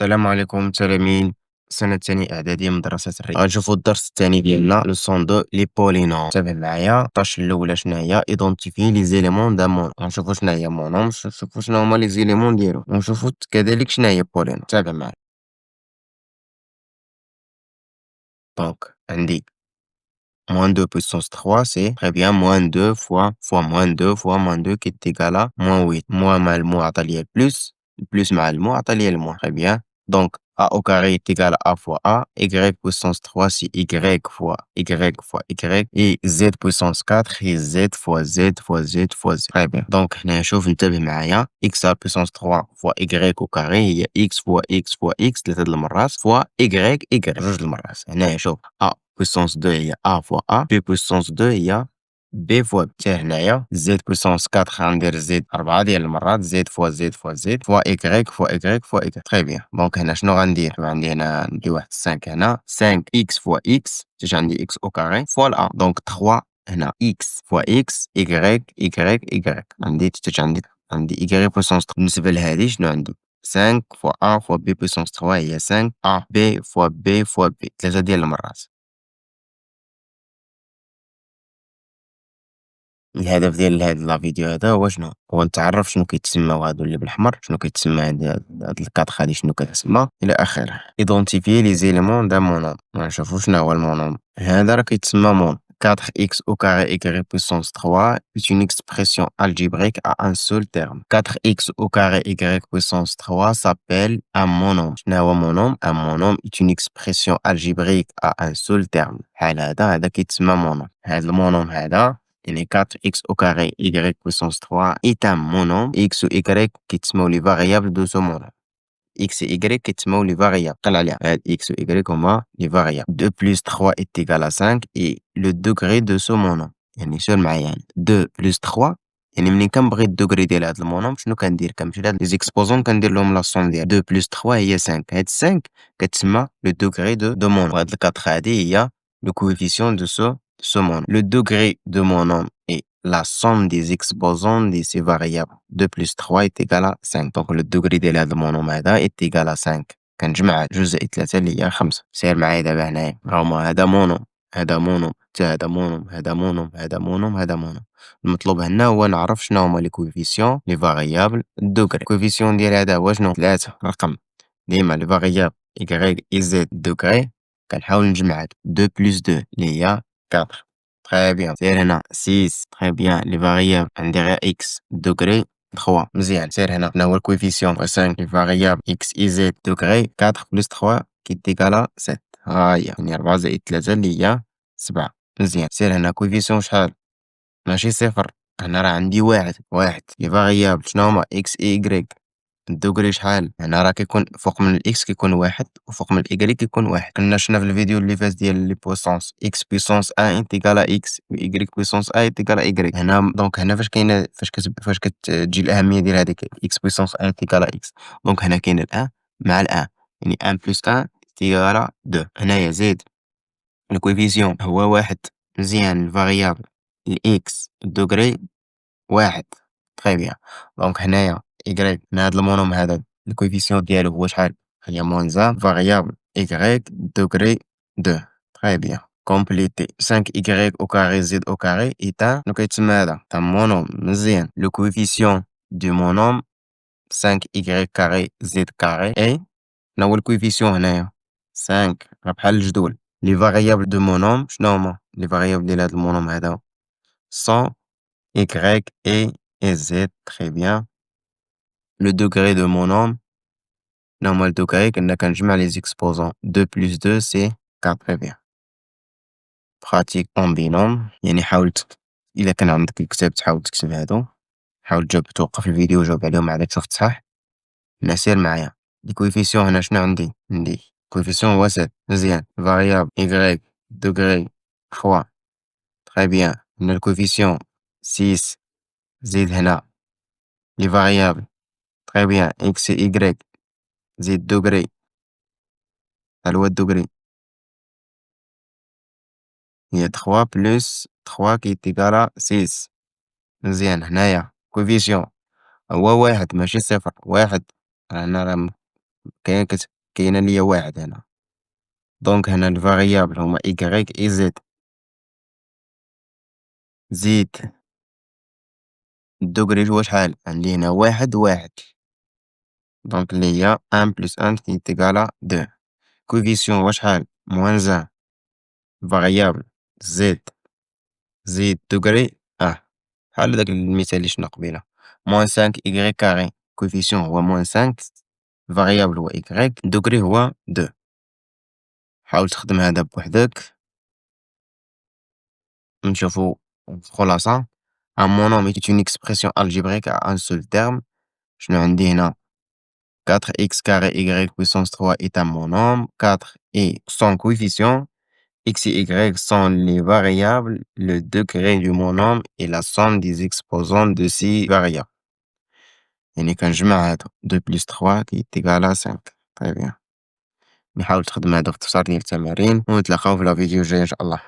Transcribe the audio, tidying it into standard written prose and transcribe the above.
السلام عليكم تلاميذ السنة الثانية إعدادية من مدرسة الري. غنشوفو الدرس الثاني ديالنا لوسون دو لي بولينوم. انتبه معايا الطاش الأولى شنو هي إيدونتيفي لي زيليمون دان مونوم. غنشوفو شنو هي مونوم، نشوفو شنو هما لي زيليمون ديالو، ونشوفو كذلك شنو هي بولينوم. تابع معايا. دونك عندي moins 2 puissance 3 c'est très bien moins 2 fois moins 2 fois moins 2 qui est égal à moins 8. Moins مع المو عطا ليا البلوس، البلوس مع المو عطا ليا الموان. Très bien. Donc a au carré est égal à fois a, y puissance 3 c'est y fois y et z puissance 4 et z fois z fois z fois z. Très bien. Donc هنا نشوف انتبه معايا x à puissance 3 fois y au carré هي x fois x 3 د المرات fois y جوج د المرات. هنايا شوف a puissance 2 هي A fois A, B puissance 2 هي B fois B. حتى هنايا Z puissance 4 غندير Z 4 ديال المرات Z fois Z fois Z fois Y fois Y fois Y. تري بيان. دونك هنا شنو غندير؟ عندي هنا ندير واحد 5 هنا 5x fois x حيت عندي x au carré fois A. دونك 3 هنا x fois x Y عندي حتى عندي Y puissance 3. بالنسبة لهادي شنو عندي؟ 5 fois A fois B puissance 3 هي 5 A B fois B fois B 3 ديال المرات. الهدف ديال هاد لا فيديو هذا هو شنو؟ هو نتعرف شنو كيتسماو هادو اللي بالأحمر، شنو كيتسمى هاد الكادر هادي شنو كتسمى إلى آخره. إيدونتيفيي لي زيليمون دان مونوم. غنشوفو شنو هو المونوم. هذا راه كيتسمى مونوم. 4x au carré y puissance 3 est une expression algébrique à un seul terme. 4x au carré y puissance 3 s'appelle un monome. شنو هو monome? Un monome est une expression algébrique à un seul terme. بحال هذا كيتسمى monome. هاد المونوم هذا يعني 4x au carré y puissance 3 est un monome. X و y كيتسموا les variables de ce monome. X et Y كيتسموا les variables. قل عليها. هاد X و Y هما les variables. 2 plus 3 est égal à 5 et le degré de ce monome. يعني سول معايا يعني 2 plus 3 يعني ملي كنبغي الدوغري ديال هاد المونوم شنو كندير؟ كنمشي لهاد لي زيكسبوزون كندير لهم لا سوم ديال 2 plus 3 هي 5. هاد 5 كتسمى لو دوغري دو مونوم. وهاد الكاتخ هادي هي le coefficient de ce monome. Le degré de monome est la somme des exposants de ces variables. 2 plus 3 est égal à 5. Donc le degré ديال هاد المونوم هذا est égal à 5. كنجمع 2 زائد 3 اللي هي 5. سير معايا دابا هنايا. هاهما هذا مونوم، هذا مونوم، حتى هذا مونوم، هذا مونوم، هذا مونوم، هذا مونوم. المطلوب عندنا هو نعرف شنو هما لي كويفيسيون لي فاريابل الدوغري. الكويفيسيون ديال هذا هو شنو؟ 3 رقم. ديما لي فاريابل y et z دوغري كنحاول نجمع هادو 2 plus 2 اللي هي 4. تري بيان. سير هنا 6. تري بيان. لي فاريابل عندي غير x دوغري 3. مزيان. سير هنا شنو هو الكويفيسيون؟ 5 لي فاريابل x et z دوغري 4 plus 3 qui est égal à 7. ها هي يعني 4 زائد 3 اللي هي 7. مزيان. سير هنا كويفيسيون شحال؟ ماشي صفر. هنا راه عندي واحد. لي فاريابل شنو هما؟ x et y الدوغري شحال؟ هنا راه كيكون فوق من الإكس كيكون واحد وفوق من الإيكغيك كيكون واحد. كنا شفنا في الفيديو اللي فات ديال لي بويسونس إكس بويسونس أن إنت إيكال إكس و إيكغيك بويسونس أن إنت إيكال إيكغيك. هنا دونك هنا فاش كاينة فاش كتجي الأهمية ديال هاديك إكس بويسونس أن إنت إيكال إكس. دونك هنا كاين الأن مع الأن يعني أن بلس أن إيكال دو. هنايا زيد الكويفيسيون هو واحد. مزيان. الفاريابل الإكس الدوغري واحد. تري بيان. دونك هنايا إيكغيك من هاد المونوم هذا الكويفيسيون ديالو هو شحال؟ هي موان ان فاريابل إيكغيك دوغري دو. تري بيان. كومبليتي 5 إيكغيك أو كاري زد أو كاري إيت ان شنو كيتسمى هذا؟ تا مونوم. مزيان. لو كويفيسيون دو مونوم 5 إيكغيك كاري زد كاري إي شنو هو الكويفيسيون هنايا؟ 5 راه بحال الجدول. لي فاريابل دو مونوم شنو هما؟ لي فاريابل ديال هاد المونوم هذا سون Y et Z. Très bien. Le degré de mon homme, normal degré, qu'on je mets les exposants. 2 plus 2, c'est 4. Très bien. Pratique en binôme. يعني حاولت إلا كان عندك الكتاب تحاول تكتب هادو. حاول تجاوب توقف الفيديو وجاوب عليهم عاد تشوف صح. هنا سير معايا. لي كويفيسيون هنا شنو عندي كويفيسيون هو 7. مزيان. فاريابل Y degré 3. Très bien. هنا الكويفيسيون 6. زيد هنا لي فاريابل. Très bien. X et Y. زيد دوغري. هل هو الدوغري؟ هي 3 بلس 3 كي إيكالا 6. مزيان. هنايا كوفيسيون هو واحد ماشي صفر. واحد. هنا راه كاينة ليا واحد هنا. دونك هنا الفاريابل هما إيكغيك إي زد. زيد الدوغري هو شحال؟ عندي هنا واحد واحد. دونك اللي هي ان بلس ان كي تيكالا دو. كوفيسيون هو شحال؟ موان زان. فاريابل زد زيد دوغري بحال داك المثال اللي شفنا قبيلة. موان سانك إيكغيك كاري. كوفيسيون هو موان سانك. فاريابل هو إيكغيك. دوغري هو دو. حاول تخدم هذا بوحدك. نشوفو الخلاصة. Un monome est une expression algébrique à un seul terme. شنو عندي هنا؟ 4x carré y puissance 3 est un monome. 4 et son coefficient. X et y sont les variables. Le degré du monome est la somme des exposants de ces variables. يعني كنجمع هادو 2 plus 3 qui est égal à 5. Très bien. نحاول تخدم هادو في اختصار ديال التمارين ونتلاقاو في لا فيديو الجاي إن شاء الله.